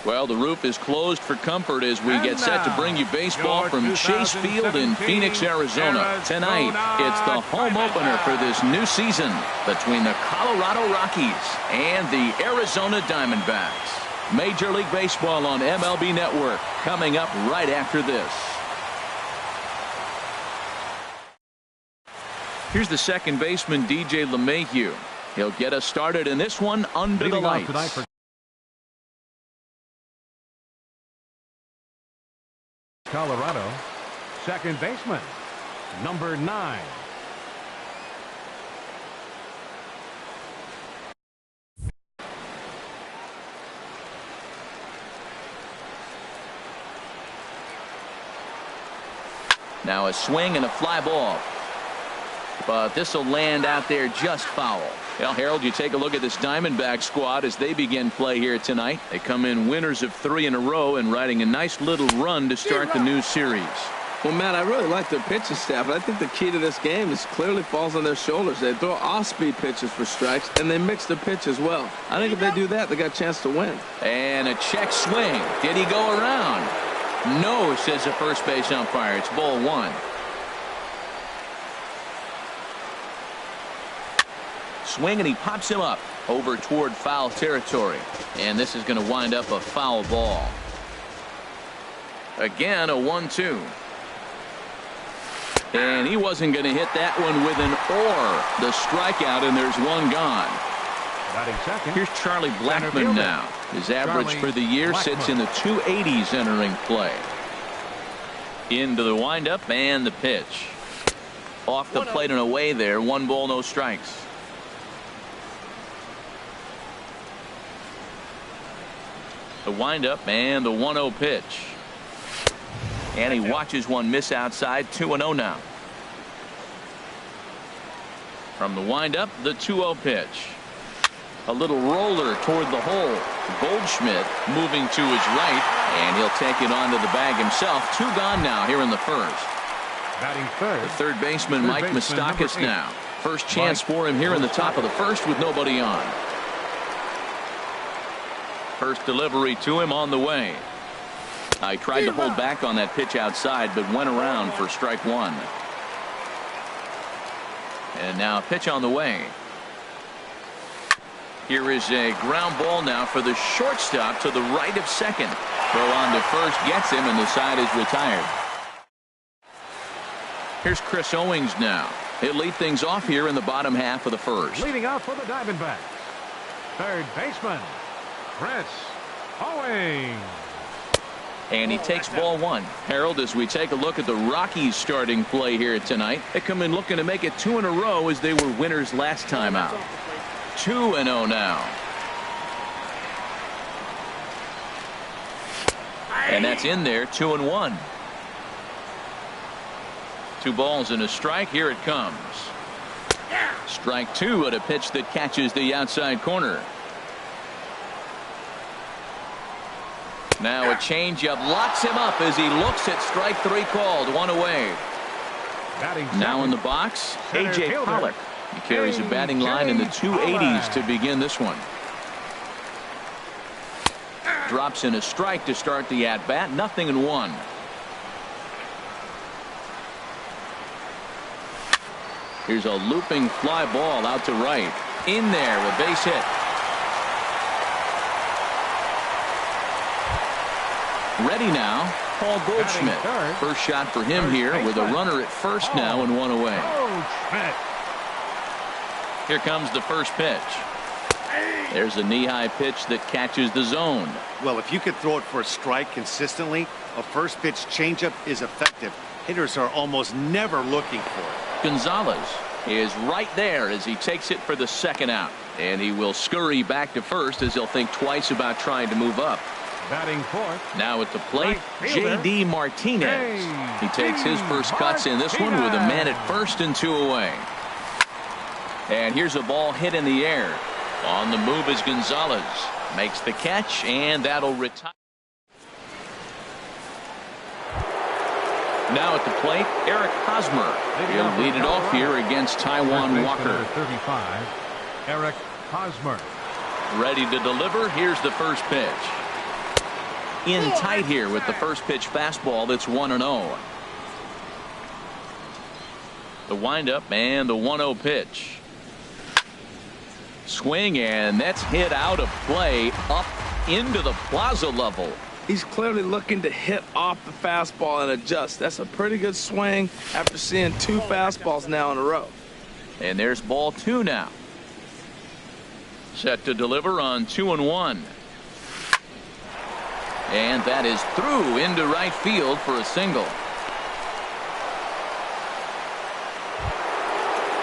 Well, the roof is closed for comfort as we get set to bring you baseball from Chase Field in Phoenix, Arizona. Tonight, it's the home opener for this new season between the Colorado Rockies and the Arizona Diamondbacks. Major League Baseball on MLB Network coming up right after this. Here's the second baseman, DJ LeMahieu. He'll get us started in this one under the lights. Colorado, second baseman, number 9. Now a swing and a fly ball. But this will land out there just foul. Well, Harold, you take a look at this Diamondback squad as they begin play here tonight. They come in winners of 3 in a row and riding a nice little run to start the new series. Well, Matt, I really like their pitching staff. I think the key to this game is clearly falls on their shoulders. They throw off-speed pitches for strikes, and they mix the pitch as well. I think if they do that, they got a chance to win. And a check swing. Did he go around? No, says the first base umpire. It's ball 1. Swing, and he pops him up over toward foul territory. And this is going to wind up a foul ball. Again, a 1-2. And he wasn't going to hit that one with an or. The strikeout, and there's one gone. Here's Charlie Blackmon now. His average for the year sits in the 280s entering play. Into the windup and the pitch. Off the plate and away there. 1 ball, no strikes. The windup and the 1-0 pitch. And he watches one miss outside. 2-0 now. From the windup, the 2-0 pitch. A little roller toward the hole. Goldschmidt moving to his right, and he'll take it onto the bag himself. 2 gone now here in the first. Batting third. The third baseman, Mike Moustakas now. First chance for him here in the top of the first with nobody on. First delivery to him on the way. I tried to hold back on that pitch outside, but went around for strike 1. And now a pitch on the way. Here is a ground ball now for the shortstop to the right of second. Throw on to first gets him, and the side is retired. Here's Chris Owings now. He'll lead things off here in the bottom half of the first. Leading out for the Diamondbacks, third baseman, Chris Owings. And he takes ball 1. Harold, as we take a look at the Rockies starting play here tonight, they come in looking to make it 2 in a row as they were winners last time out. 2-0 now. And that's in there. 2-1. 2 balls and a strike. Here it comes. Strike 2 at a pitch that catches the outside corner. Now a changeup locks him up as he looks at strike 3 called. 1 away. Now in the box, A.J. Pollock. He carries a batting line in the 280s to begin this one. Drops in a strike to start the at-bat. 0-1. Here's a looping fly ball out to right. In there, a base hit. Ready now, Paul Goldschmidt. First shot for him here with a runner at first now and 1 away. Here comes the first pitch. There's a knee-high pitch that catches the zone. Well, if you could throw it for a strike consistently, a first pitch changeup is effective. Hitters are almost never looking for it. Gonzalez is right there as he takes it for the second out. And he will scurry back to first as he'll think twice about trying to move up. Batting fourth. Now at the plate, J.D. Martinez. He takes his first cuts in this one with a man at first and 2 away. And here's a ball hit in the air. On the move is Gonzalez. Makes the catch, and that'll retire. Now at the plate, Eric Hosmer. He'll lead it off here against Taijuan Walker. 35, Eric Hosmer. Ready to deliver. Here's the first pitch. in tight here with the first pitch fastball that's 1-0. The windup and the 1-0 pitch. Swing, and that's hit out of play up into the plaza level. He's clearly looking to hit off the fastball and adjust. That's a pretty good swing after seeing 2 fastballs now in a row. And there's ball 2 now. Set to deliver on 2-1. And that is through into right field for a single.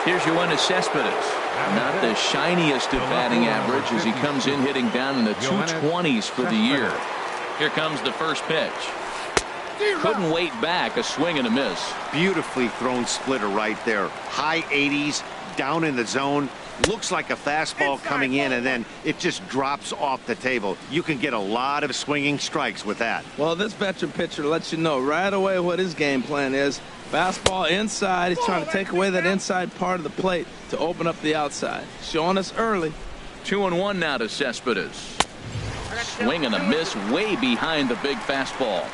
Here's Yoenis Cespedes. Not the shiniest of batting average as he comes in hitting down in the 220s for the year. Here comes the first pitch. Couldn't wait back. A swing and a miss. Beautifully thrown splitter right there. High 80s, down in the zone. Looks like a fastball coming in, and then it just drops off the table. You can get a lot of swinging strikes with that. Well, this veteran pitcher lets you know right away what his game plan is. Fastball inside. He's trying to take away that inside part of the plate to open up the outside. Showing us early. 2-1 now to Cespedes. Swing and a miss way behind the big fastball.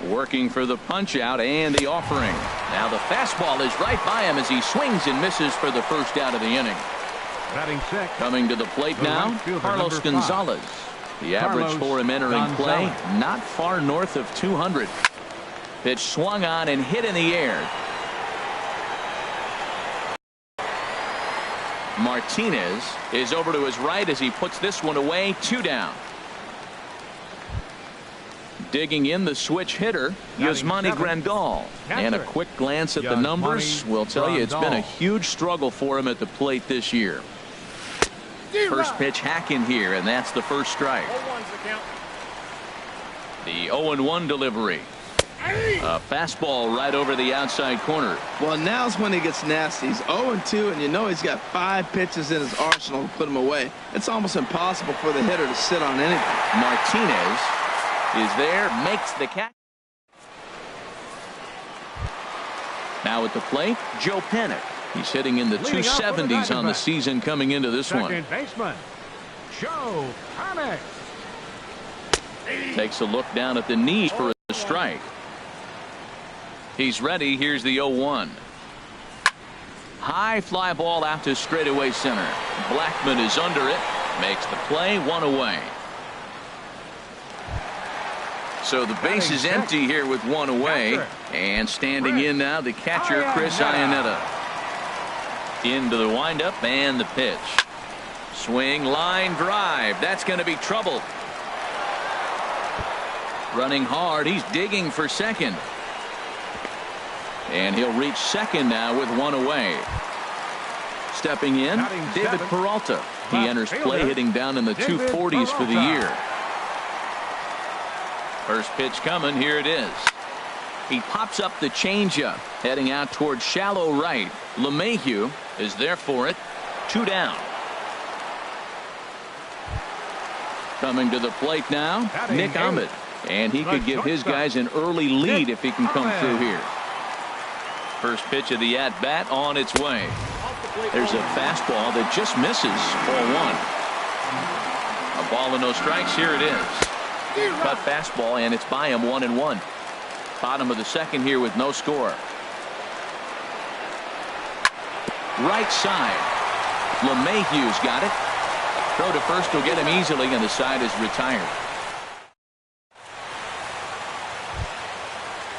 Working for the punch out and the offering. Now the fastball is right by him as he swings and misses for the first out of the inning. Coming to the plate now, Carlos Gonzalez. The average for him entering play, not far north of 200. Pitch swung on and hit in the air. Martinez is over to his right as he puts this one away. 2 down. Digging in the switch hitter, Yasmani Grandal. And a quick glance at the numbers will tell you it's been a huge struggle for him at the plate this year. First pitch hack in here, and that's the first strike. The 0-1 delivery. A fastball right over the outside corner. Well, now's when he gets nasty. He's 0-2, and you know he's got 5 pitches in his arsenal to put him away. It's almost impossible for the hitter to sit on anything. Martinez is there, makes the catch. Now at the plate, Joe Panik. He's hitting in the 270s on the season coming into this one. Second baseman, Joe Panik. Takes a look down at the knee for a strike. He's ready. Here's the 0-1. High fly ball out to straightaway center. Blackman is under it. Makes the play. 1 away. So the base is empty here with 1 away. And standing in now, the catcher, Chris Iannetta. Into the windup and the pitch. Swing, line drive. That's going to be trouble. Running hard. He's digging for second. And he'll reach second now with 1 away. Stepping in, David Peralta. He enters play hitting down in the 240s for the year. First pitch coming. Here it is. He pops up the changeup, heading out towards shallow right. LeMahieu is there for it. 2 down. Coming to the plate now, Nick Ahmed. And he could give his guys an early lead if he can come through here. First pitch of the at-bat on its way. There's a fastball that just misses. 4-1. A ball and no strikes. Here it is. Cut fastball, and it's by him. 1-1. Bottom of the second here with no score. Right side. LeMahieu's got it. Throw to first will get him easily, and the side is retired.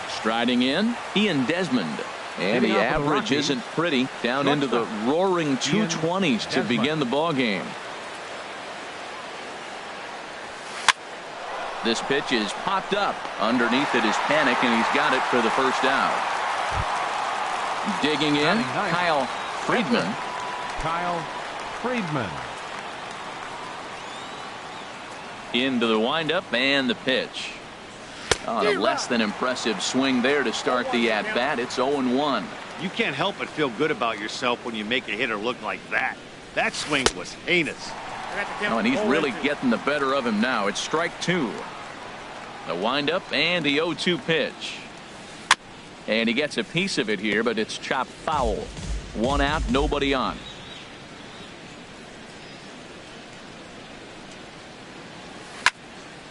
Striding in, Ian Desmond. And the average isn't pretty. Down into the roaring 220s to begin the ball game. This pitch is popped up. Underneath it is Panik, and he's got it for the first out. Digging in, Kyle Friedman. Kyle Friedman. Into the windup and the pitch. On a less than impressive swing there to start the at-bat. It's 0-1. You can't help but feel good about yourself when you make a hitter look like that. That swing was heinous. Oh, and he's really getting the better of him now. It's strike 2. The windup and the 0-2 pitch. And he gets a piece of it here, but it's chopped foul. 1 out, nobody on.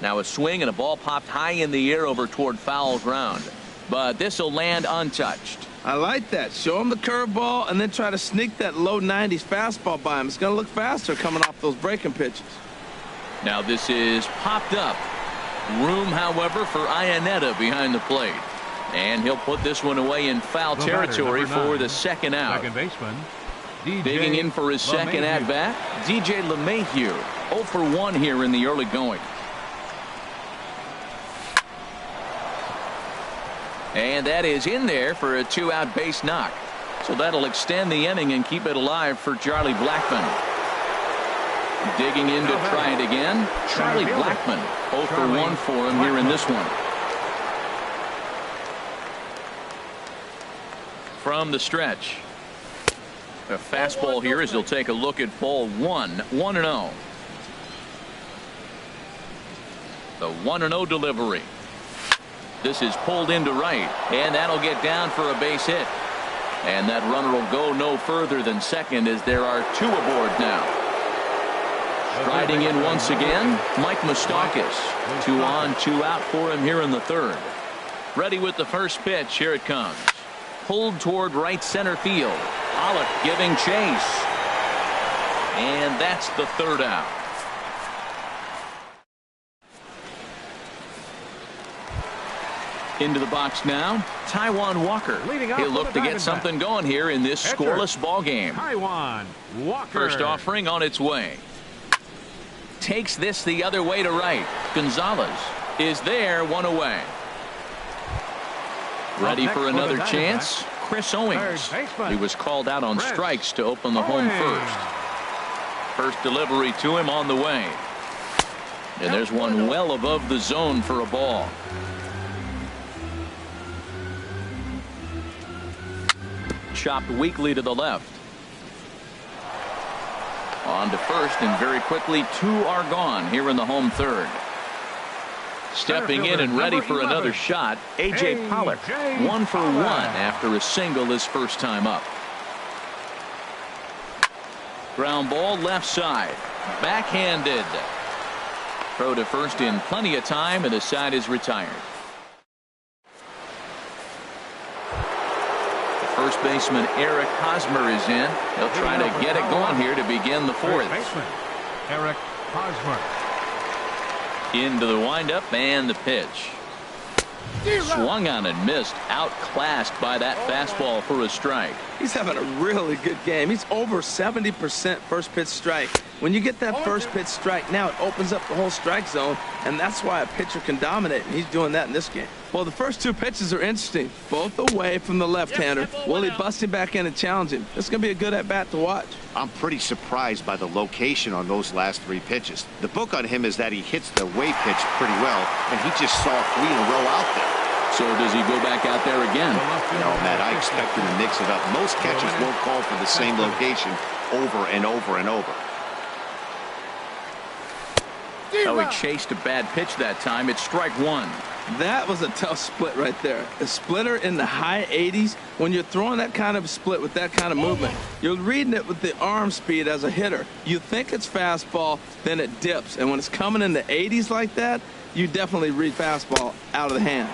Now a swing and a ball popped high in the air over toward foul ground. But this will land untouched. I like that. Show him the curveball and then try to sneak that low 90s fastball by him. It's going to look faster coming off those breaking pitches. Now this is popped up. Room, however, for Iannetta behind the plate. And he'll put this one away in foul territory for the second out. Second baseman, Digging in for his second at-bat, DJ LeMahieu. 0 for 1 here in the early going. And that is in there for a 2-out base knock. So that'll extend the inning and keep it alive for Charlie Blackmon. Digging in to try it again, Charlie Blackmon. 0 for 1 for him here in this one. From the stretch. A fastball here as he'll take a look at ball 1. 1-0. The 1-0 delivery. This is pulled into right, and that'll get down for a base hit. And that runner will go no further than second as there are 2 aboard now. Striding in once again, Mike Moustakas. 2 on, 2 out for him here in the third. Ready with the first pitch. Here it comes. Pulled toward right center field. Pollock giving chase. And that's the third out. Into the box now, Taijuan Walker. He'll look to get something going here in this scoreless ball game. Taijuan Walker. First offering on its way. Takes this the other way to right. Gonzalez is there, 1 away. Ready for another chance. Chris Owings. He was called out on strikes to open the home first. First delivery to him on the way. And there's one well above the zone for a ball. Chopped weakly to the left. On to first, and very quickly 2 are gone here in the home third. Stepping in and ready for another shot, A.J. Pollock. 1 for 1 after a single his first time up. Ground ball left side. Backhanded. Throw to first in plenty of time, and the side is retired. First baseman Eric Hosmer is in. He'll try to get it going here to begin the fourth. Eric Hosmer. Into the windup and the pitch. Swung on and missed. Outclassed by that fastball for a strike. He's having a really good game. He's over 70% first pitch strike. When you get that first pitch strike now, it opens up the whole strike zone, and that's why a pitcher can dominate, and he's doing that in this game. Well, the first 2 pitches are interesting. Both away from the left-hander. Will he bust him back in and challenge him? It's going to be a good at-bat to watch. I'm pretty surprised by the location on those last 3 pitches. The book on him is that he hits the way pitch pretty well, and he just saw 3 in a row out there. So does he go back out there again? No, Matt, I expect him to mix it up. Most catchers won't call for the same location over and over and over. Oh, he chased a bad pitch that time. It's strike 1. That was a tough split right there. A splitter in the high 80s. When you're throwing that kind of split with that kind of movement, you're reading it with the arm speed as a hitter. You think it's fastball, then it dips. And when it's coming in the 80s like that, you definitely read fastball out of the hand.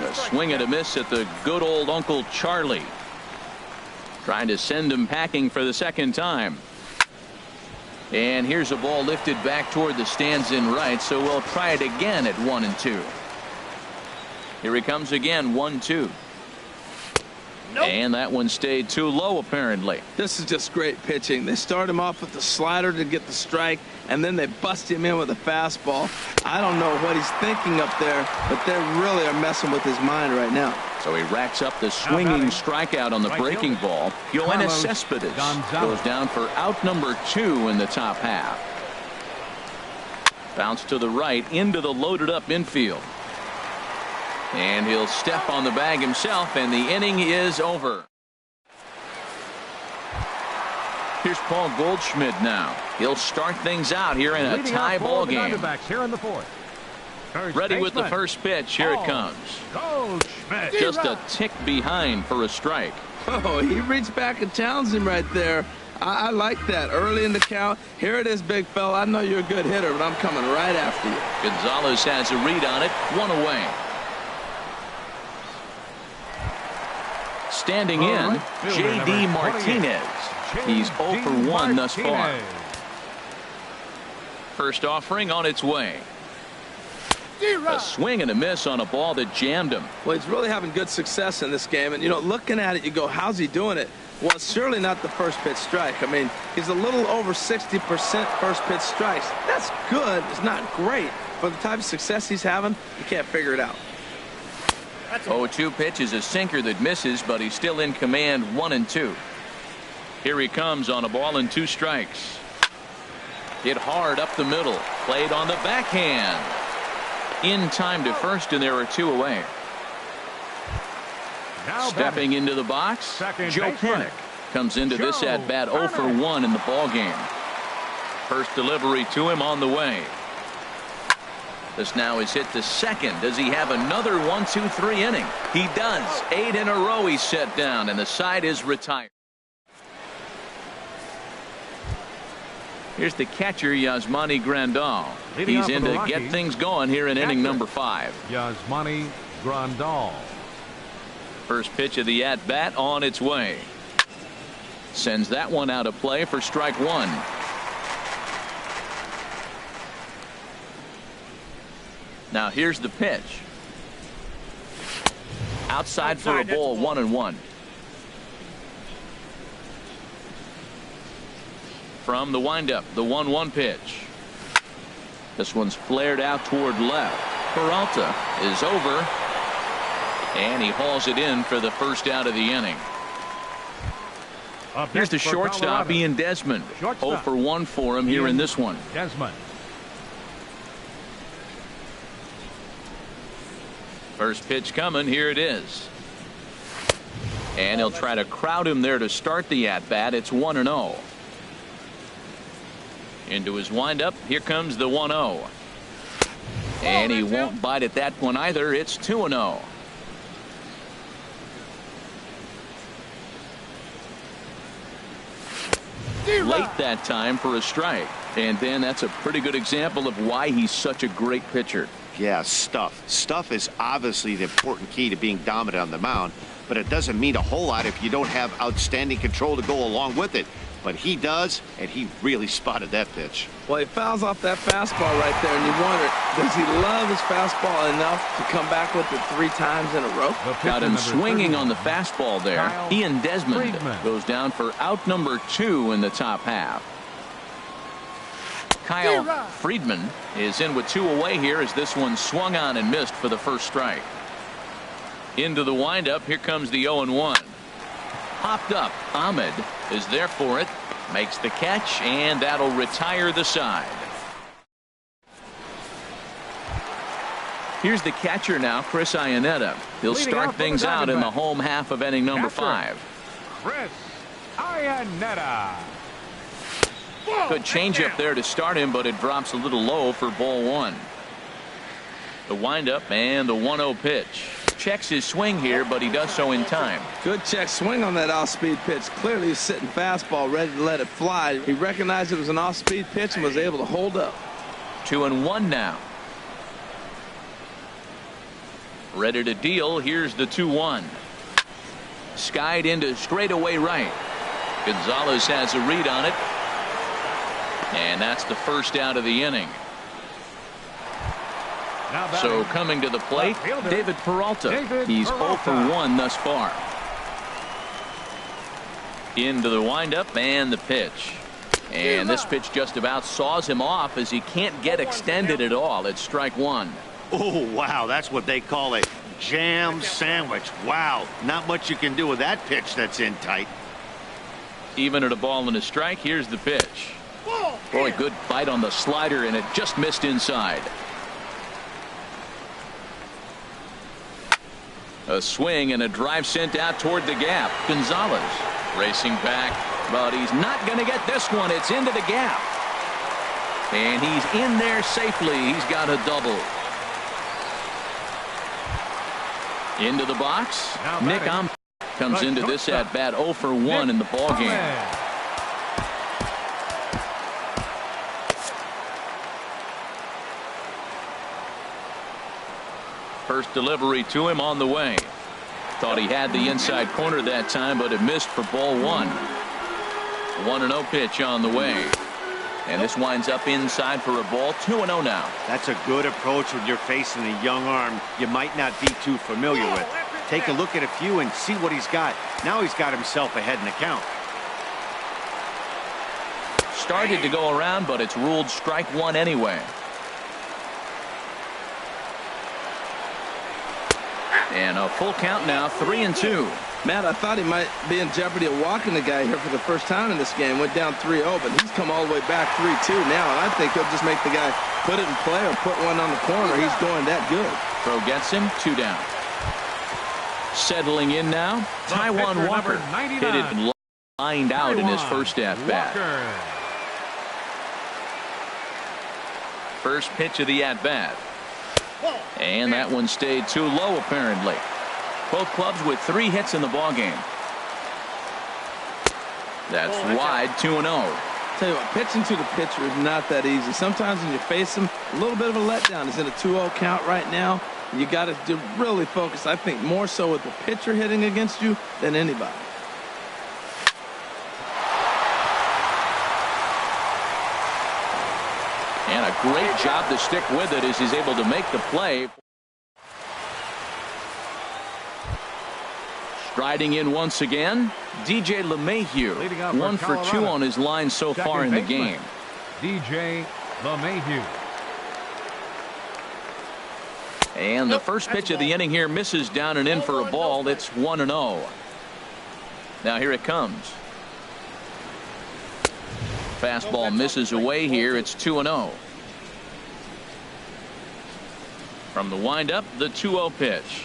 A swing and a miss at the good old Uncle Charlie. Trying to send him packing for the second time. And here's a ball lifted back toward the stands in right, so we'll try it again at 1-2. Here he comes again, 1-2. Nope. And that one stayed too low, apparently. This is just great pitching. They start him off with the slider to get the strike, and then they bust him in with a fastball. I don't know what he's thinking up there, but they really are messing with his mind right now. So he racks up the swinging strikeout on the breaking ball. Yoenis Cespedes goes down for out number 2 in the top half. Bounce to the right into the loaded up infield. And he'll step on the bag himself, and the inning is over. Here's Paul Goldschmidt now. He'll start things out here in a tie ball game. Here in the fourth. Ready with the first pitch. Here it comes. Just a tick behind for a strike. Oh, he reached back and challenged him right there. I like that. Early in the count. Here it is, big fella. I know you're a good hitter, but I'm coming right after you. Gonzalez has a read on it. One away. Standing in, J.D. Martinez. He's 0 for 1 thus far. First offering on its way. A swing and a miss on a ball that jammed him. Well, he's really having good success in this game. And, you know, looking at it, you go, how's he doing it? Well, it's surely not the first pitch strike. I mean, he's a little over 60% first pitch strikes. That's good. It's not great. But the type of success he's having, you can't figure it out. 0-2 pitch is a sinker that misses, but he's still in command, 1-2. Here he comes on a ball and 2 strikes. Hit hard up the middle. Played on the backhand. In time to first, and there are 2 away. Now stepping into the box, Joe Panik comes into this at bat 0 for 1 in the ball game. First delivery to him on the way. This now is hit to second. Does he have another 1-2-3 inning? He does. 8 in a row he's set down, and the side is retired. Here's the catcher, Yasmani Grandal. He's in to get things going here in inning number 5. Yasmani Grandal. First pitch of the at-bat on its way. Sends that one out of play for strike 1. Now here's the pitch. Outside for a ball, 1-1. From the windup, the 1-1 pitch. This one's flared out toward left. Peralta is over. And he hauls it in for the first out of the inning. Here's the shortstop, Ian Desmond. 0 for 1 for him here in this one. Desmond. First pitch coming. Here it is. And he'll try to crowd him there to start the at-bat. It's 1-0. Into his windup. Here comes the 1-0. And he won't bite at that one either. It's 2-0. Late that time for a strike. And then that's a pretty good example of why he's such a great pitcher. Yeah, stuff. Stuff is obviously the important key to being dominant on the mound, but it doesn't mean a whole lot if you don't have outstanding control to go along with it. But he does, and he really spotted that pitch. Well, he fouls off that fastball right there, and you wonder, does he love his fastball enough to come back with it 3 times in a row? Got him swinging on the fastball there. Ian Desmond goes down for out number 2 in the top half. Kyle Friedman is in with 2 away here as this one swung on and missed for the first strike. Into the windup. Here comes the 0-1. Popped up. Ahmed is there for it. Makes the catch, and that'll retire the side. Here's the catcher now, Chris Iannetta. He'll start things out in the home half of inning number 5. Chris Iannetta. Good changeup there to start him, but it drops a little low for ball 1. The windup and the 1-0 pitch. Checks his swing here, but he does so in time. Good check swing on that off-speed pitch. Clearly he's sitting fastball, ready to let it fly. He recognized it was an off-speed pitch and was able to hold up. 2-1 now. Ready to deal. Here's the 2-1. Skied into straightaway right. Gonzalez has a read on it. And that's the first out of the inning. So coming to the plate, David Peralta. He's 0 for 1 thus far. Into the windup and the pitch. And this pitch just about saws him off as he can't get extended at all. It's strike 1. Oh, wow. That's what they call a jam sandwich. Wow. Not much you can do with that pitch that's in tight. Even at a ball and a strike, here's the pitch. Boy, good bite on the slider, and it just missed inside. A swing and a drive sent out toward the gap. Gonzalez racing back, but he's not going to get this one. It's into the gap. And he's in there safely. He's got a double. Into the box. Nick comes into this at bat 0 for 1 in the ball game. First delivery to him on the way. Thought he had the inside corner that time, but it missed for ball one. 1-0 pitch on the way. And this winds up inside for a ball. 2-0 now. That's a good approach when you're facing a young arm you might not be too familiar with. Take a look at a few and see what he's got. Now he's got himself ahead in the count. Started to go around, but it's ruled strike one anyway. And a full count now, 3-2. Matt, I thought he might be in jeopardy of walking the guy here for the first time in this game. Went down 3-0, but he's come all the way back 3-2 now, and I think he'll just make the guy put it in play or put one on the corner. He's going that good. Throw gets him, 2 down. Settling in now, Taijuan Walker. Hit it lined out in his first at-bat. First pitch of the at-bat. And that one stayed too low, apparently. Both clubs with 3 hits in the ballgame. That's wide, 2-0. Tell you what, pitching to the pitcher is not that easy. Sometimes when you face him, a little bit of a letdown. He's in a 2-0 count right now. You got to really focus, I think, more so with the pitcher hitting against you than anybody. And a great job to stick with it as he's able to make the play. Striding in once again, DJ LeMahieu. 1 for 2 on his line so far in the game. DJ LeMahieu. And the first pitch of the inning here misses down and in for a ball. It's 1-0. Now here it comes. Fastball misses away here. It's 2-0. From the windup, the 2-0 pitch.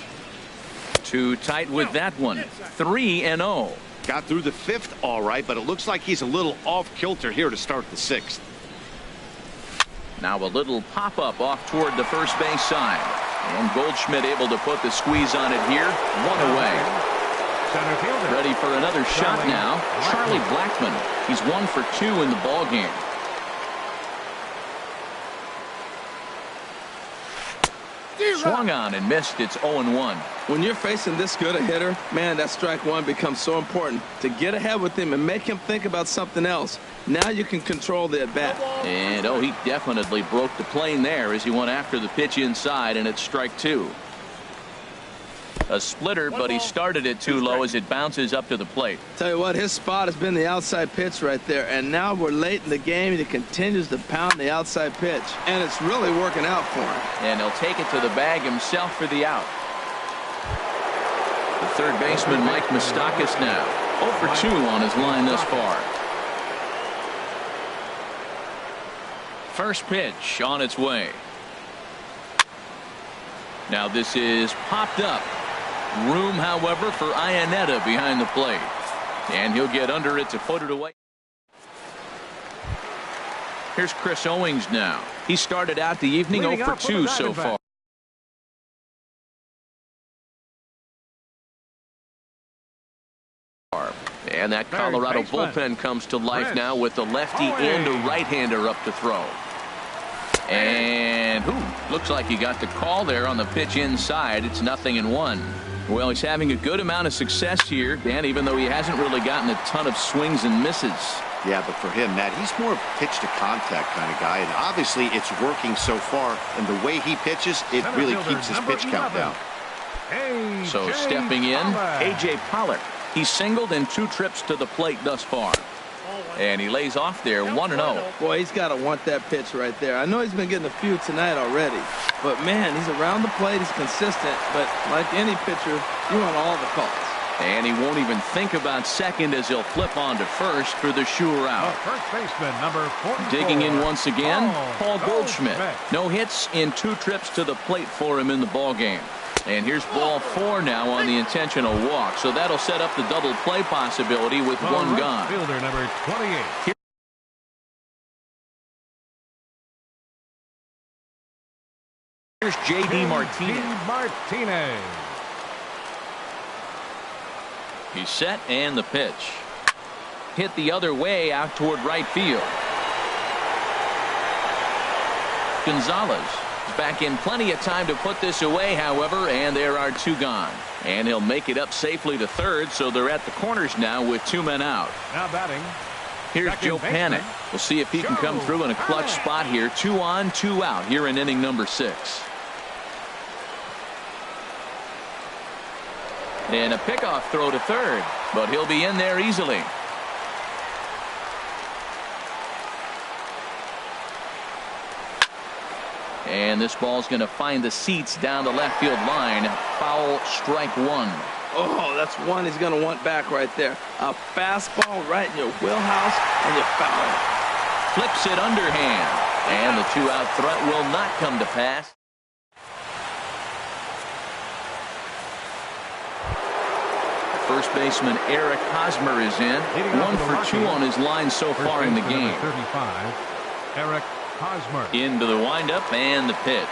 Too tight with that one. 3-0. Got through the 5th all right, but it looks like he's a little off kilter here to start the 6th. Now a little pop-up off toward the first base side. And Goldschmidt able to put the squeeze on it here. 1 away. Ready for another shot now. Charlie Blackmon. He's 1 for 2 in the ball game. Swung on and missed. It's 0-1. When you're facing this good a hitter, man, that strike one becomes so important to get ahead with him and make him think about something else. Now you can control the at bat. And he definitely broke the plane there as he went after the pitch inside, and it's strike 2. A splitter, but he started it too low as it bounces up to the plate. Tell you what, his spot has been the outside pitch right there, and now we're late in the game and he continues to pound the outside pitch, and it's really working out for him. And he'll take it to the bag himself for the out. The third baseman, Mike Moustakas, now 0 for 2 on his line thus far. First pitch on its way. Now this is popped up. Room, however, for Iannetta behind the plate. And he'll get under it to put it away. Here's Chris Owings now. He started out the evening 0 for 2 so far. And that Colorado bullpen comes to life now with a lefty and a right-hander up to throw. And looks like he got the call there on the pitch inside. It's 0-1. Well, he's having a good amount of success here, Dan, even though he hasn't really gotten a ton of swings and misses. Yeah, but for him, Matt, he's more of a pitch-to-contact kind of guy, and obviously it's working so far, and the way he pitches, it really keeps his pitch count down. So stepping in, A.J. Pollock. He's singled in 2 trips to the plate thus far. And he lays off there, 1-0. Boy, he's got to want that pitch right there. I know he's been getting a few tonight already, but man, he's around the plate, he's consistent, but like any pitcher, you want all the calls. And he won't even think about second as he'll flip on to first for the sure out. First baseman, number 44. Digging in once again, Paul Goldschmidt. No hits in 2 trips to the plate for him in the ball game. And here's ball 4 now on the intentional walk. So that'll set up the double play possibility with 1 gone. Fielder number 28. Here's J.D. Martinez. He's set and the pitch. Hit the other way out toward right field. Gonzalez Back in plenty of time to put this away, however, and there are 2 gone. And he'll make it up safely to third, so they're at the corners now with 2 men out. Now batting. Here's Joe Panik. We'll see if he can come through in a clutch spot here. 2 on, 2 out here in inning number 6. And a pickoff throw to third, but he'll be in there easily. And this ball's going to find the seats down the left field line. Foul, strike 1. Oh, that's one he's going to want back right there. A fastball right in your wheelhouse, and you foul it. Flips it underhand. And the 2-out threat will not come to pass. First baseman Eric Hosmer is in. 1 for 2 on his line so far in the game. 35, Eric Hosmer. Into the windup and the pitch.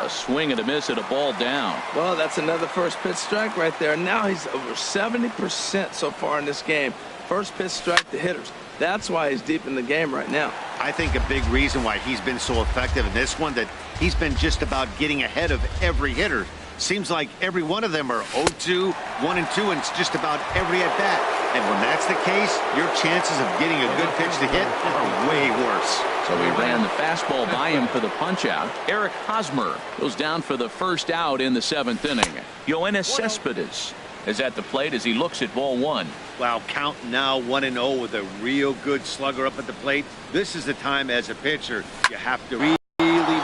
A swing and a miss at a ball down. Well, that's another first pitch strike right there. Now he's over 70% so far in this game. First pitch strike to hitters. That's why he's deep in the game right now. I think a big reason why he's been so effective in this one, that he's been just about getting ahead of every hitter. Seems like every one of them are 0-2, 1-2, and it's just about every at bat. And when that's the case, your chances of getting a good pitch to hit are way worse. So he ran the fastball by him for the punch-out. Eric Hosmer goes down for the first out in the 7th inning. Yoenis Cespedes is at the plate as he looks at ball 1. Wow, count now 1-0 with a real good slugger up at the plate. This is the time as a pitcher you have to really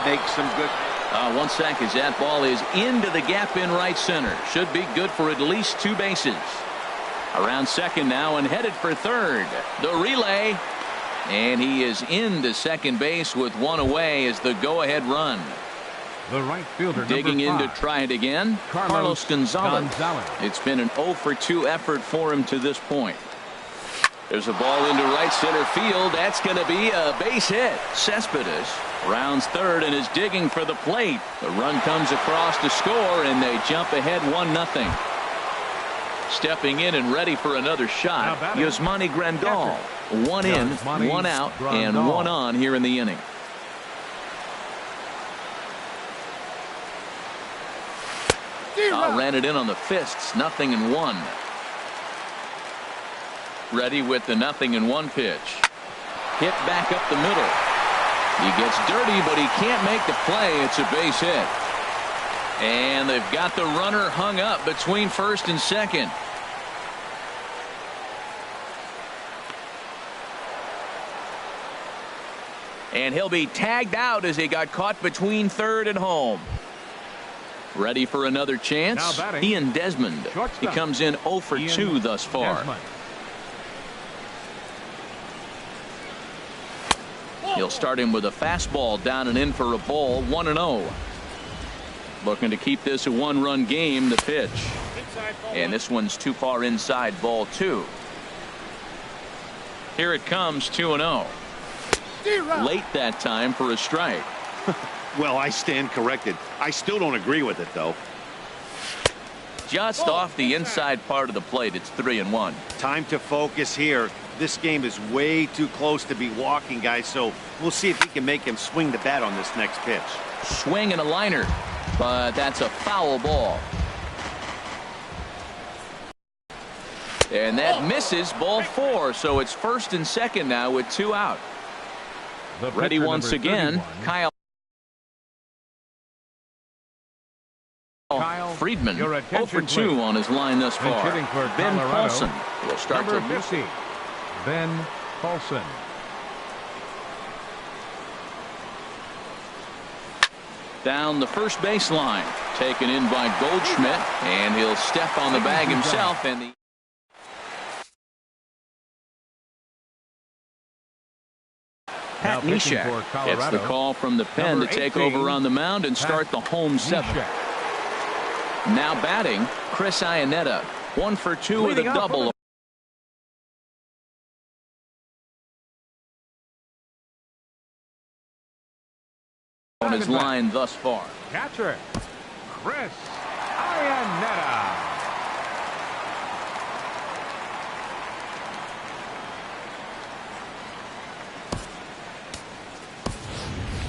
make some good. 1 sec as that ball is into the gap in right center. Should be good for at least 2 bases. Around second now and headed for third. The relay. And he is into second base with 1 away as the go-ahead run. The right fielder, digging in to five, try it again. Carlos Gonzalez. It's been an 0 for 2 effort for him to this point. There's a ball into right center field. That's going to be a base hit. Cespedes rounds third and is digging for the plate. The run comes across to score, and they jump ahead 1-0. Stepping in and ready for another shot, Yasmani Grandal. 1 in, 1 out, and 1 on here in the inning. Ran it in on the fists. 0-1. Ready with the 0-1 pitch. Hit back up the middle. He gets dirty, but he can't make the play. It's a base hit. And they've got the runner hung up between first and second. And he'll be tagged out as he got caught between third and home. Ready for another chance. Ian Desmond. He comes in 0 for 2 thus far. Desmond. He'll start him with a fastball down and in for a ball. 1-0. Looking to keep this a 1-run game. The pitch. And this one's too far inside, ball 2. Here it comes, 2-0. Late that time for a strike. Well, I stand corrected. I still don't agree with it, though. Just off the inside part of the plate. It's 3-1. Time to focus here. This game is way too close to be walking, guys, so we'll see if he can make him swing the bat on this next pitch. Swing and a liner, but that's a foul ball. And that misses, ball 4, so it's first and second now with 2 out. Ready once again, Kyle Friedman, 0 for 2 on his line thus far. Ben Paulson will start number to 50, Ben Paulson. Down the first baseline, taken in by Goldschmidt, and he'll step on the bag himself. And the Pat Neshek gets the call from the pen to take over on the mound and start the home 7th. Now batting, Chris Iannetta, 1 for 2 with a double. On his line thus far. Catcher, Chris Iannetta.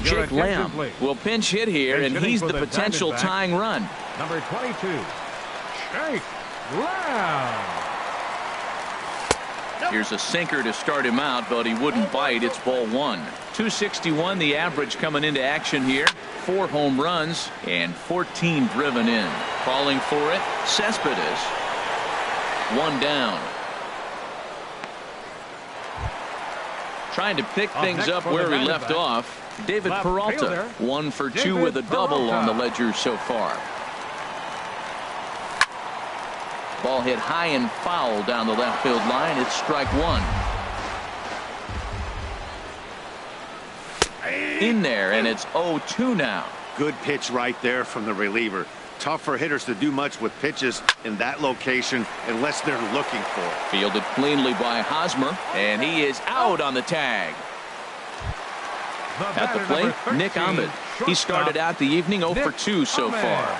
Jake Lamb will pinch hit here, and he's the potential tying run. Number 22, Jake Lamb. Here's a sinker to start him out, but he wouldn't bite. It's ball one. 261 the average coming into action here. 4 home runs and 14 driven in. Calling for it, Cespedes. 1 down. Trying to pick things up where he left off. David Peralta, 1 for 2 with a double on the ledger so far. Ball hit high and foul down the left field line. It's strike 1. In there, and it's 0-2 now. Good pitch right there from the reliever. Tough for hitters to do much with pitches in that location unless they're looking for it. Fielded cleanly by Hosmer, and he is out on the tag. At the plate, Nick Ahmed. He started out the evening 0 for 2 so far.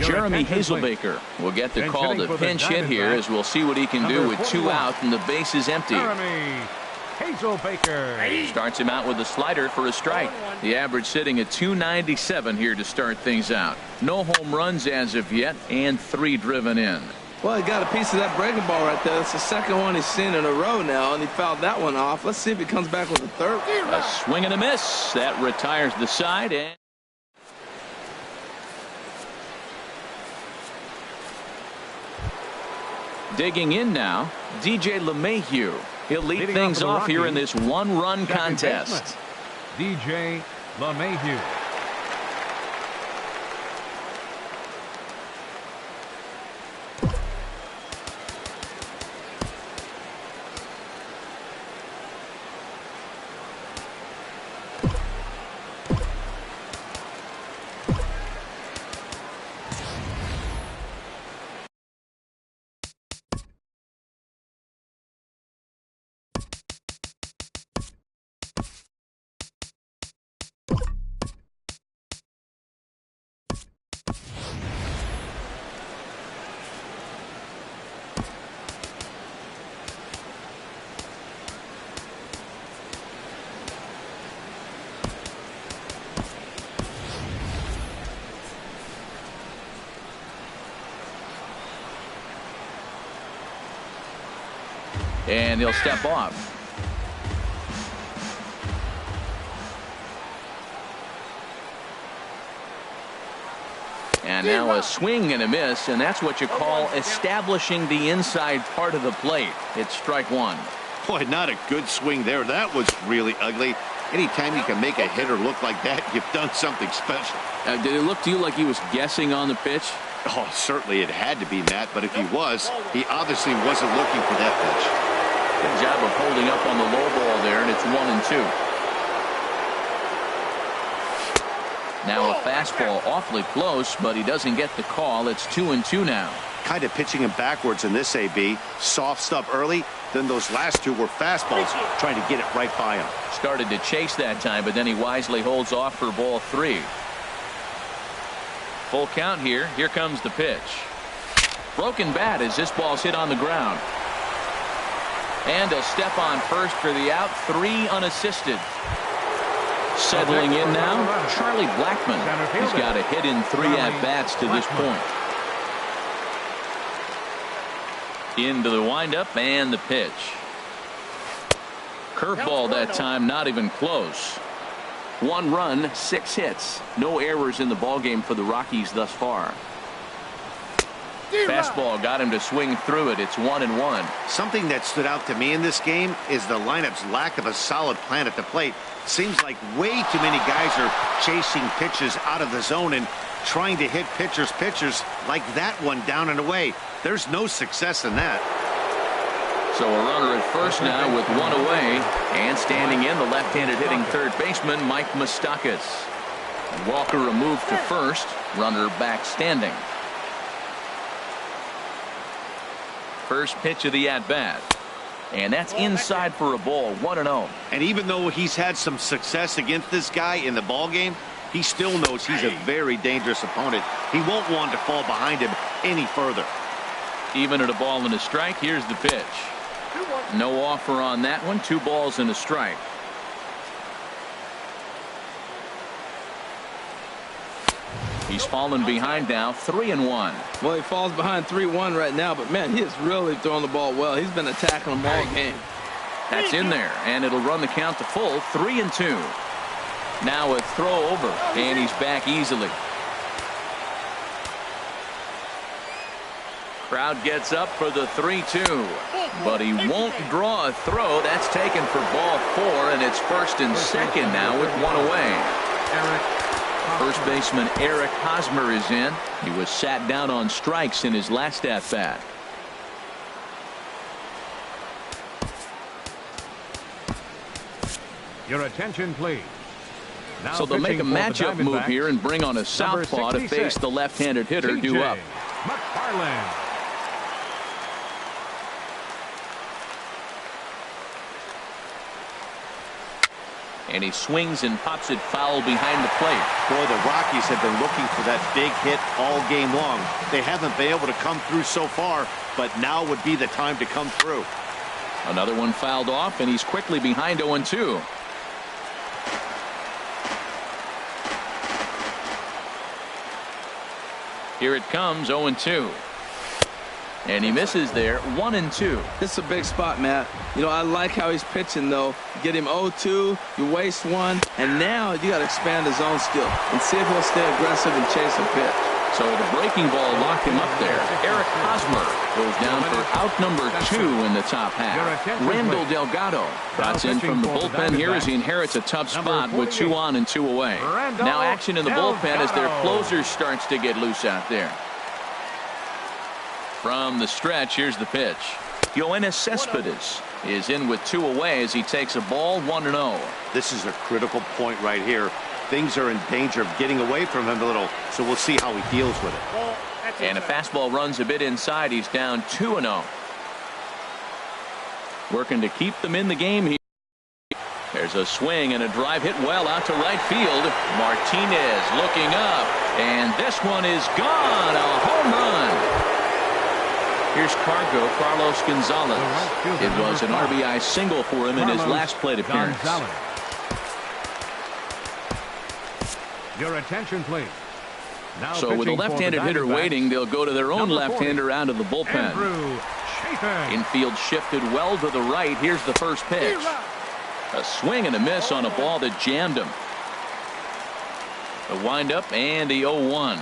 Jeremy Hazelbaker will get the call to pinch hit here, as we'll see what he can do with 2 out and the base is empty. Jeremy Hazelbaker starts him out with a slider for a strike. The average sitting at 297 here to start things out. No home runs as of yet, and 3 driven in. Well, he got a piece of that breaking ball right there. That's the second one he's seen in a row now, and he fouled that one off. Let's see if he comes back with a third. A swing and a miss. That retires the side. And digging in now, DJ LeMahieu. He'll lead things off here in this 1-run contest. DJ LeMahieu. And he'll step off. And now a swing and a miss, and that's what you call establishing the inside part of the plate. It's strike 1. Boy, not a good swing there. That was really ugly. Anytime you can make a hitter look like that, you've done something special. Did it look to you like he was guessing on the pitch? Oh, certainly it had to be, Matt, but if he was, he obviously wasn't looking for that pitch. Good job of holding up on the low ball there, and it's 1-2. Now a fastball awfully close, but he doesn't get the call. It's 2-2 now. Kind of pitching him backwards in this AB. Soft stuff early, then those last 2 were fastballs, trying to get it right by him. Started to chase that time, but then he wisely holds off for ball 3. Full count here. Here comes the pitch. Broken bat as this ball's hit on the ground. And a step on first for the out. 3 unassisted. Settling in now, Charlie Blackmon. He's got a hit in 3 at-bats to this point. Into the windup and the pitch. Curveball that time, not even close. 1 run, 6 hits. No errors in the ballgame for the Rockies thus far. Fastball got him to swing through it. It's 1-1. Something that stood out to me in this game is the lineup's lack of a solid plan at the plate. Seems like way too many guys are chasing pitches out of the zone and trying to hit pitchers like that one down and away. There's no success in that. So a runner at first now with 1 away, and standing in the left-handed hitting third baseman Mike Moustakas. Walker removed to first, runner back standing. First pitch of the at-bat. And that's inside for a ball. 1-0. And even though he's had some success against this guy in the ball game, he still knows he's a very dangerous opponent. He won't want to fall behind him any further. Even at a ball and a strike, here's the pitch. No offer on that one. 2 balls and a strike. He's fallen behind now, 3-1. Well, he falls behind 3-1 right now, but man, he is really throwing the ball well. He's been attacking them all game. That's in there, and it'll run the count to full, 3-2. Now a throw over, and he's back easily. Crowd gets up for the 3-2, but he won't draw a throw. That's taken for ball 4, and it's first and second now with 1 away. First baseman Eric Hosmer is in. He was sat down on strikes in his last at-bat. Your attention, please. Now so they'll make a matchup move here and bring on a southpaw to face the left-handed hitter due up. McFarland. And he swings and pops it foul behind the plate. Boy, the Rockies have been looking for that big hit all game long. They haven't been able to come through so far, but now would be the time to come through. Another one fouled off, and he's quickly behind 0-2. Here it comes, 0-2. And he misses there, 1-2. This is a big spot, Matt. You know, I like how he's pitching, though. Get him 0-2, you waste 1, and now you got to expand his zone still and see if he'll stay aggressive and chase a pitch. So the breaking ball locked him up there. Eric Hosmer goes down for out number 2 in the top half. Randall Delgado trots in from the bullpen here as he inherits a tough spot with 2 on and 2 away. Now action in the bullpen as their closer starts to get loose out there. From the stretch, here's the pitch. Yoenis Cespedes is in with 2 away as he takes a ball, 1-0. This is a critical point right here. Things are in danger of getting away from him a little, so we'll see how he deals with it. And a fastball runs a bit inside. He's down 2-0. Working to keep them in the game here. There's a swing and a drive hit well out to right field. Martinez looking up, and this one is gone. A home run. Here's Carlos Gonzalez. It was an RBI single for him in his last plate appearance. Your attention, please. Now so with a left-handed hitter waiting, they'll go to their own left-hander out of the bullpen. Infield shifted well to the right. Here's the first pitch. A swing and a miss on a ball that jammed him. The windup and the 0-1.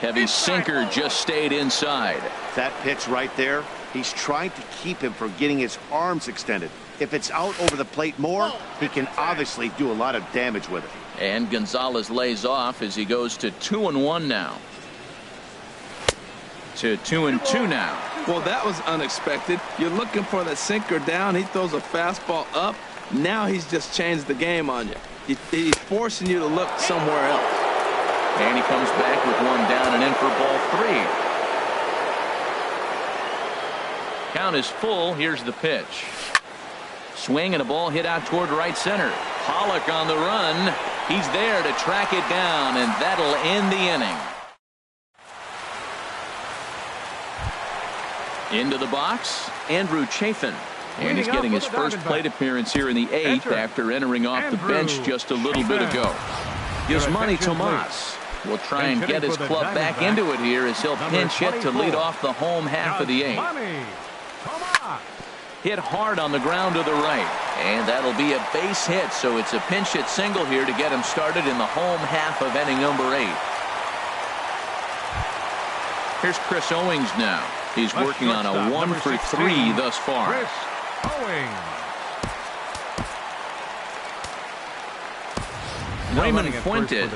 Heavy sinker just stayed inside. That pitch right there, he's trying to keep him from getting his arms extended. If it's out over the plate more, he can obviously do a lot of damage with it. And Gonzalez lays off as he goes to 2-1 now. To 2-2 now. Well, that was unexpected. You're looking for that sinker down. He throws a fastball up. Now he's just changed the game on you. He's forcing you to look somewhere else. And he comes back with 1 down and in for ball 3. Count is full. Here's the pitch. Swing and a ball hit out toward right center. Pollock on the run. He's there to track it down, and that'll end the inning. Into the box, Andrew Chafin. And he's getting his first plate appearance here in the 8th after entering off the bench just a little bit ago. Yasmani Tomas will try and get his club back into it here as he'll pinch hit to lead off the home half of the 8th. Hit hard on the ground to the right, and that'll be a base hit, so it's a pinch hit single here to get him started in the home half of inning number 8. Here's Chris Owings now. He's working on a 1 for 3 thus far. Chris Owings. Raymond Fuentes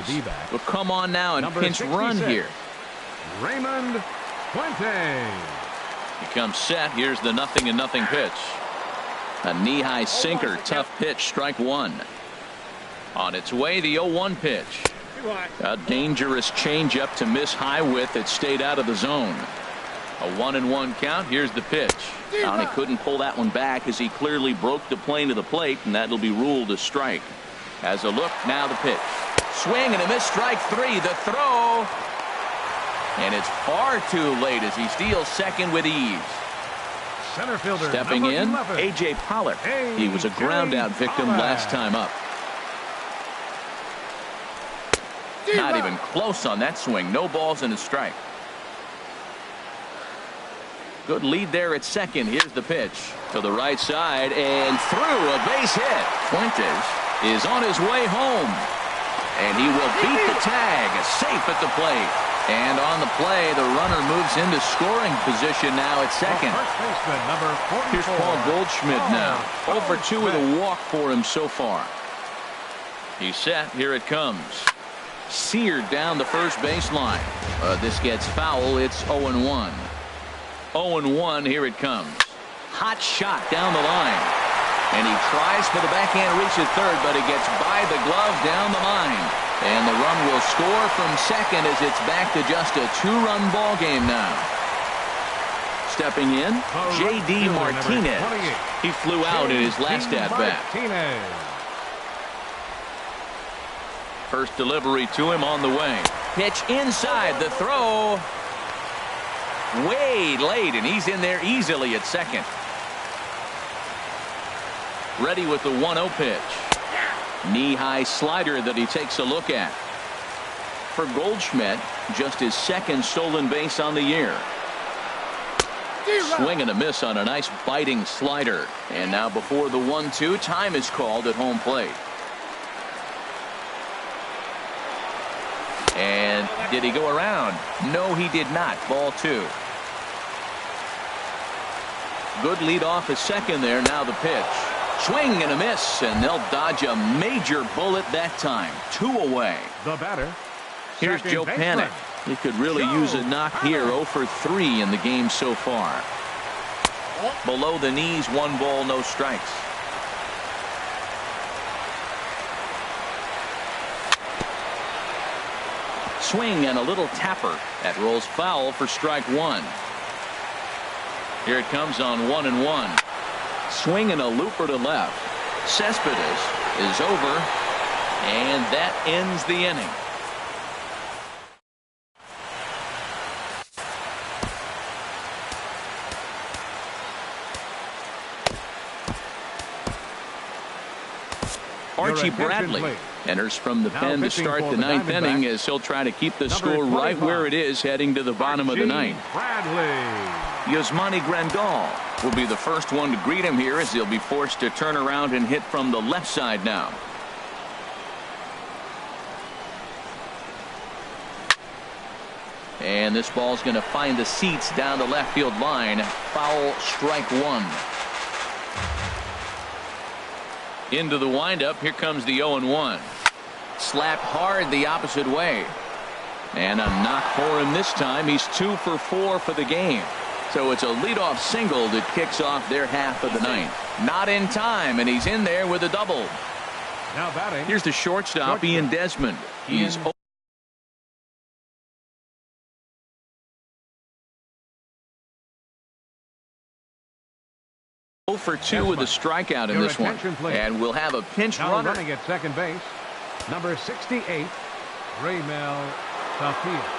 will come on now and pinch run here. Raymond Fuentes. He comes set. Here's the 0-0 pitch. A knee-high sinker. Tough pitch. Strike 1. On its way, the 0-1 pitch. A dangerous changeup to miss high with. It stayed out of the zone. A 1-1 count. Here's the pitch. Now he couldn't pull that one back as he clearly broke the plane to the plate, and that'll be ruled a strike. As a look, now the pitch. Swing and a miss. Strike 3. The throw. And it's far too late as he steals second with ease. Center fielder, Stepping in, 11. A.J. Pollard. He was a ground-out victim last time up. Not even close on that swing. No balls and a strike. Good lead there at second. Here's the pitch to the right side and through a base hit. Fuentes is on his way home. And he will beat the tag. Safe at the plate. And on the play, the runner moves into scoring position now at second. First baseman, number 44. Here's Paul Goldschmidt now. 0 for 2 with a walk for him so far. He's set. Here it comes. Seared down the first baseline. This gets foul. It's 0-1. 0-1. Here it comes. Hot shot down the line. And he tries for the backhand reach at third, but it gets by the glove down the line. And the run will score from second as it's back to just a 2-run ball game now. Stepping in, J.D. Martinez. He flew out in his last at-bat. First delivery to him on the way. Pitch inside, the throw. Way late, and he's in there easily at second. Ready with the 1-0 pitch. Knee-high slider that he takes a look at. For Goldschmidt, just his second stolen base on the year. Swing and a miss on a nice biting slider. And now before the 1-2, time is called at home plate. And did he go around? No, he did not. Ball 2. Good lead off at second there. Now the pitch. Swing and a miss, and they'll dodge a major bullet that time. 2 away. The batter. Here's Joe Panik. He could really use a knock here. 0 for 3 in the game so far. Below the knees, 1 ball, no strikes. Swing and a little tapper. That rolls foul for strike 1. Here it comes on 1-1. Swing and a looper to left. Cespedes is over, and that ends the inning. Archie Bradley enters from the pen to start the 9th inning as he'll try to keep the score right where it is heading to the bottom of the 9th. Yasmani Grandal will be the first one to greet him here as he'll be forced to turn around and hit from the left side now. And this ball's going to find the seats down the left field line. Foul, strike 1. Into the windup. Here comes the 0-1. Slapped hard the opposite way. And a knock for him this time. He's 2 for 4 for the game. So it's a leadoff single that kicks off their half of the 9th. Not in time, and he's in there with a double. Now batting. Here's the shortstop, Ian Desmond. He's 0 for 2 with a strikeout in this one. And we'll have a pinch runner. Running at second base, number 68, Raymel Tapia.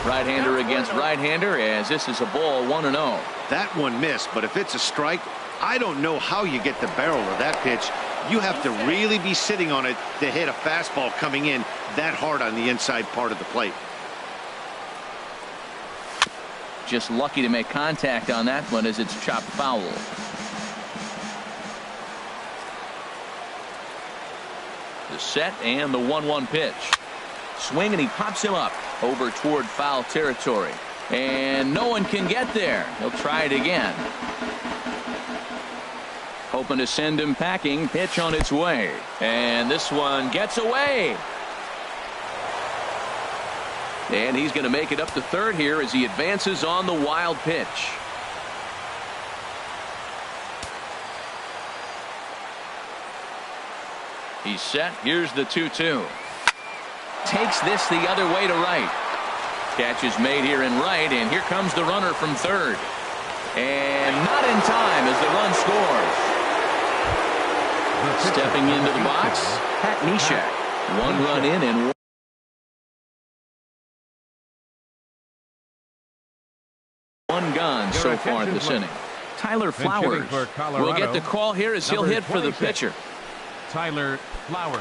Right-hander against right-hander as this is a ball 1-0. That one missed, but if it's a strike, I don't know how you get the barrel of that pitch. You have to really be sitting on it to hit a fastball coming in that hard on the inside part of the plate. Just lucky to make contact on that one as it's chopped foul. The set and the 1-1 pitch. Swing and he pops him up over toward foul territory. And no one can get there. He'll try it again. Hoping to send him packing. Pitch on its way. And this one gets away. And he's going to make it up to third here as he advances on the wild pitch. He's set. Here's the 2-2. Takes this the other way to right. Catch is made here in right, and here comes the runner from third. And not in time as the run scores. Stepping into the box, Pat Neshek. 1 run in and so far this inning. Tyler Flowers will get the call here as he'll hit for the pitcher. Tyler Flowers.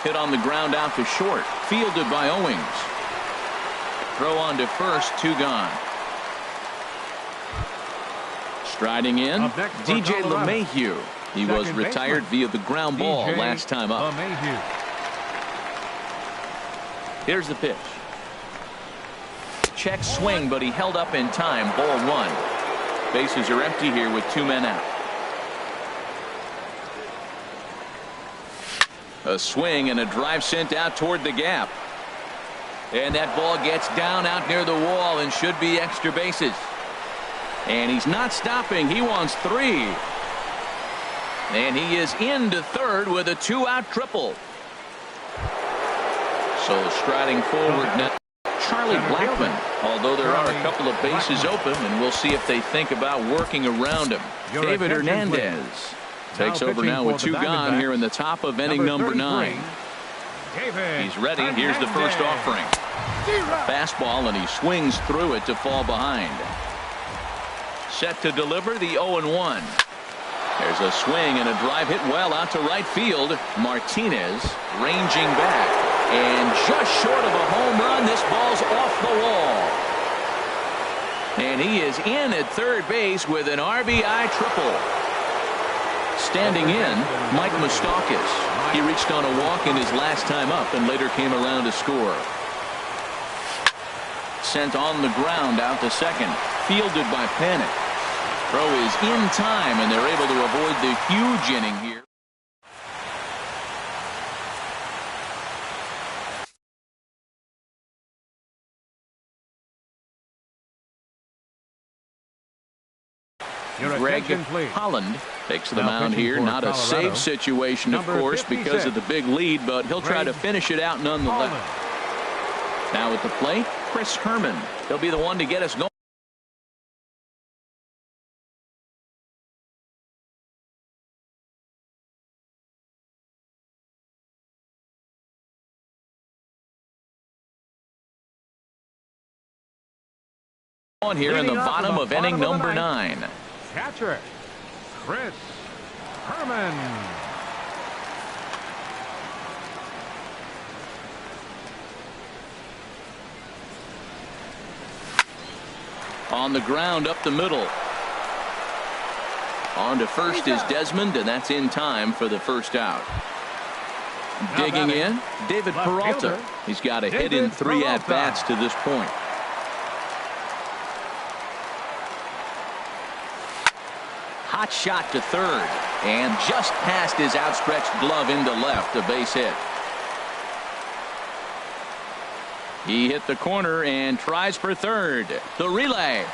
Hit on the ground out to short. Fielded by Owings. Throw on to first, 2 gone. Striding in, DJ LeMahieu. He was retired via the ground ball last time up. Here's the pitch. Check swing, but he held up in time. Ball 1. Bases are empty here with 2 men out. A swing and a drive sent out toward the gap. And that ball gets down out near the wall and should be extra bases. And he's not stopping. He wants 3. And he is into third with a 2-out triple. So striding forward now, Charlie Blackmon. Although there are a couple of bases open, and we'll see if they think about working around him. David Hernandez takes over now with 2 gone here in the top of inning number 9. He's ready. Here's the first offering. Fastball, and he swings through it to fall behind. Set to deliver the 0-1. There's a swing and a drive hit well out to right field. Martinez ranging back. And just short of a home run, this ball's off the wall. And he is in at third base with an RBI triple. Standing in, Mike Moustakas. He reached on a walk in his last time up and later came around to score. Sent on the ground out to second. Fielded by Panic. Throw is in time, and they're able to avoid the huge inning here. Greg Holland takes the mound here. Not a safe situation, of course, because of the big lead, but he'll try to finish it out nonetheless. Now at the plate, Chris Herman. He'll be the one to get us going. On here in the bottom of inning number 9. Catcher, Chris Herman. On the ground up the middle. On to first is Desmond, and that's in time for the first out. Digging in, David Peralta. He's got a hit in 3 at-bats to this point. Hot shot to third, and just past his outstretched glove into left, a base hit. He hit the corner and tries for third. The relay.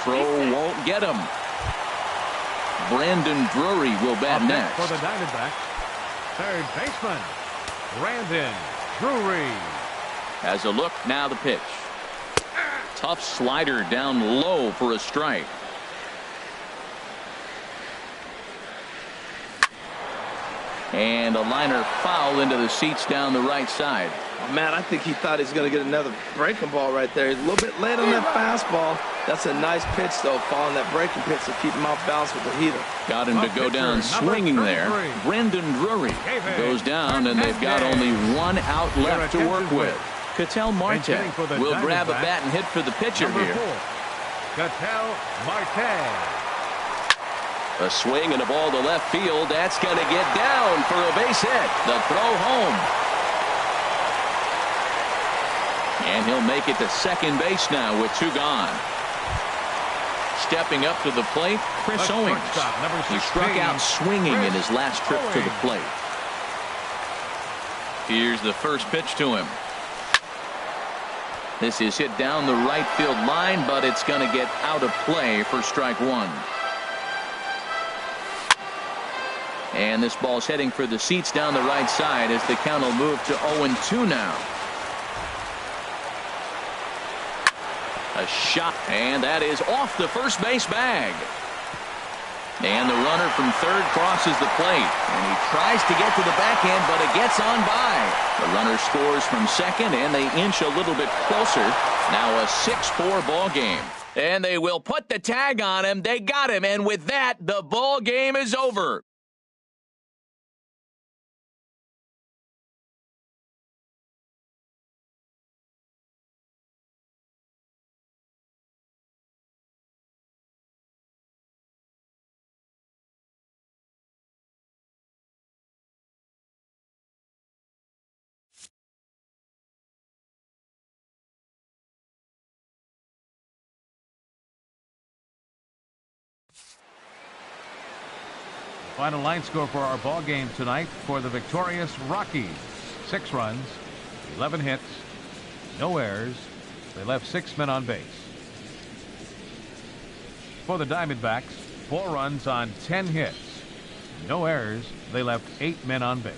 Throw won't get him. Brandon Drury will bat next. For the Diamondbacks, third baseman, Brandon Drury. Has a look, now the pitch. Tough slider down low for a strike. And a liner foul into the seats down the right side. Oh, man, I think he thought he was going to get another breaking ball right there. He's a little bit late on that fastball. That's a nice pitch, though, following that breaking pitch to keep him off balance with the heater. Got him to go down swinging there. Brandon Drury goes down, and they've got only 1 out left to work with. Ketel Marte will grab a bat and hit for the pitcher here. Ketel Marte. A swing and a ball to left field. That's going to get down for a base hit. The throw home. And he'll make it to second base now with 2 gone. Stepping up to the plate, Chris Owings. He struck out swinging in his last trip to the plate. Here's the first pitch to him. This is hit down the right field line, but it's going to get out of play for strike 1. And this ball's heading for the seats down the right side as the count will move to 0-2 now. A shot, and that is off the first base bag. And the runner from third crosses the plate. And he tries to get to the backhand, but it gets on by. The runner scores from second, and they inch a little bit closer. Now a 6-4 ball game. And they will put the tag on him. They got him, and with that, the ball game is over. Final line score for our ball game tonight for the victorious Rockies. 6 runs, 11 hits, no errors. They left 6 men on base. For the Diamondbacks, 4 runs on 10 hits, no errors. They left 8 men on base.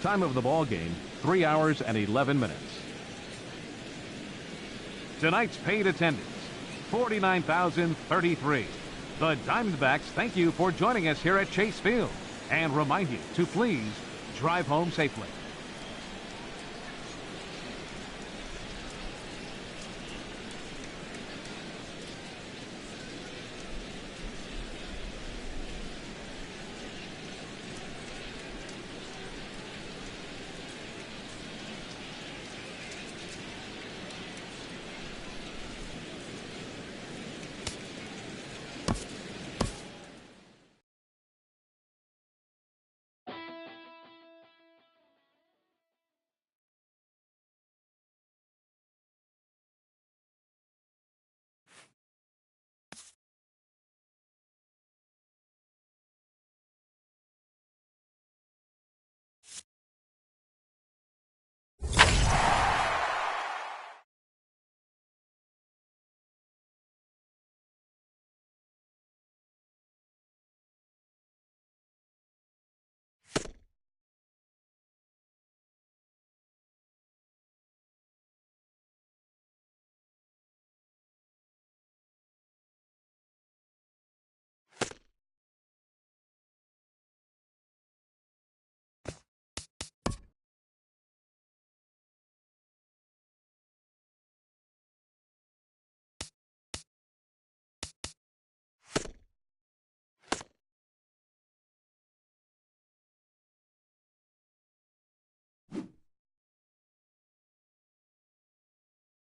Time of the ball game, 3 hours and 11 minutes. Tonight's paid attendance, 49,033. The Diamondbacks thank you for joining us here at Chase Field and remind you to please drive home safely.